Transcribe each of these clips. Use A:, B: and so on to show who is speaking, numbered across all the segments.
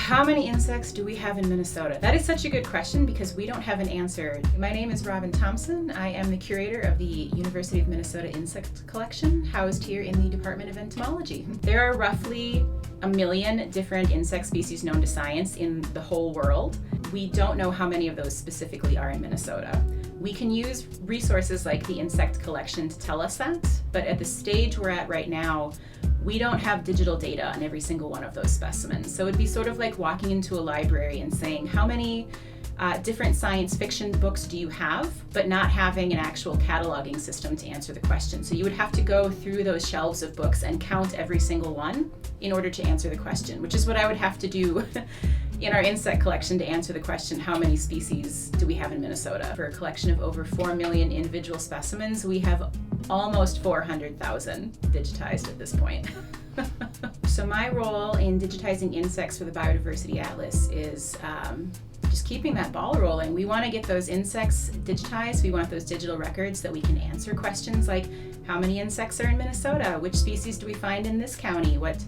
A: How many insects do we have in Minnesota? That is such a good question because we don't have an answer. My name is Thomson. I am the curator of the University of Minnesota insect collection housed here in the Department of Entomology. There are roughly 1 million different insect species known to science in the whole world. We don't know how many of those specifically are in Minnesota. We can use resources like the insect collection to tell us that, but at the stage we're at right now, we don't have digital data on every single one of those specimens. So it'd be sort of like walking into a library and saying, how many different science fiction books do you have, but not having an actual cataloging system to answer the question. So you would have to go through those shelves of books and count every single one in order to answer the question, which is what I would have to do in our insect collection to answer the question, how many species do we have in Minnesota? For a collection of over 4 million individual specimens, we have almost 400,000 digitized at this point. So my role in digitizing insects for the Biodiversity Atlas is just keeping that ball rolling. We want to get those insects digitized. We want those digital records that we can answer questions like, how many insects are in Minnesota? Which species do we find in this county? What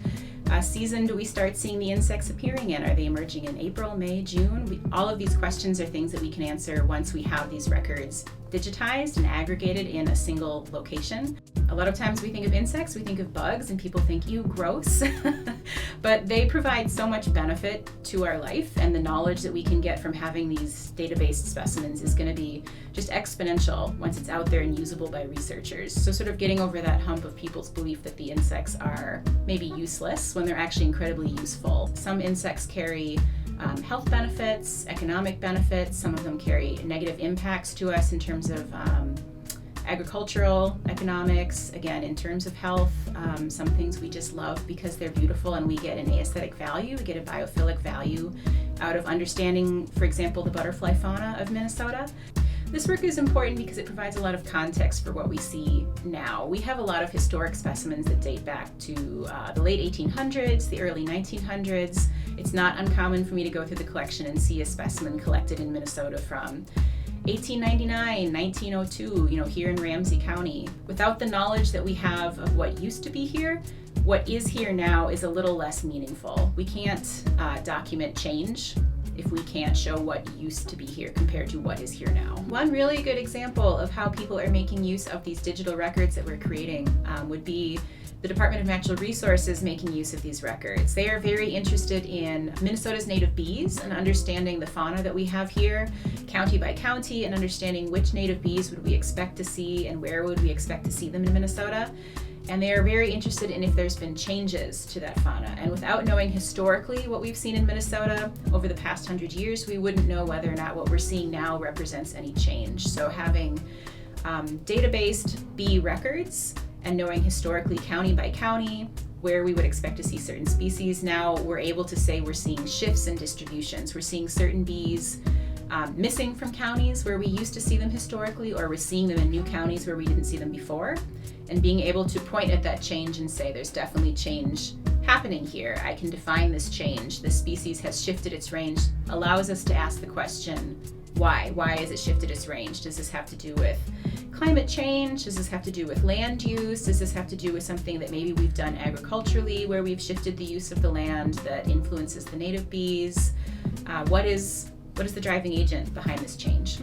A: season do we start seeing the insects appearing in? Are they emerging in April, May, June? All of these questions are things that we can answer once we have these records digitized and aggregated in a single location. A lot of times we think of insects, we think of bugs, and people think, ew, gross. But they provide so much benefit to our life, and the knowledge that we can get from having these data-based specimens is going to be just exponential once it's out there and usable by researchers. So sort of getting over that hump of people's belief that the insects are maybe useless when they're actually incredibly useful. Some insects carry health benefits, economic benefits. Some of them carry negative impacts to us in terms of agricultural economics, again, in terms of health. Some things we just love because they're beautiful and we get an aesthetic value, we get a biophilic value out of understanding, for example, the butterfly fauna of Minnesota. This work is important because it provides a lot of context for what we see now. We have a lot of historic specimens that date back to the late 1800s, the early 1900s. It's not uncommon for me to go through the collection and see a specimen collected in Minnesota from 1899, 1902, here in Ramsey County. Without the knowledge that we have of what used to be here, what is here now is a little less meaningful. We can't document change if we can't show what used to be here compared to what is here now. One really good example of how people are making use of these digital records that we're creating would be the Department of Natural Resources making use of these records. They are very interested in Minnesota's native bees and understanding the fauna that we have here, county by county, and understanding which native bees would we expect to see and where would we expect to see them in Minnesota. And they are very interested in if there's been changes to that fauna. And without knowing historically what we've seen in Minnesota over the past 100 years, we wouldn't know whether or not what we're seeing now represents any change. So having data-based bee records and knowing historically county by county where we would expect to see certain species, now we're able to say we're seeing shifts in distributions. We're seeing certain bees missing from counties where we used to see them historically, or we're seeing them in new counties where we didn't see them before. And being able to point at that change and say there's definitely change happening here. I can define this change. The species has shifted its range, allows us to ask the question, why? Why has it shifted its range? Does this have to do with climate change? Does this have to do with land use? Does this have to do with something that maybe we've done agriculturally where we've shifted the use of the land that influences the native bees? What is the driving agent behind this change?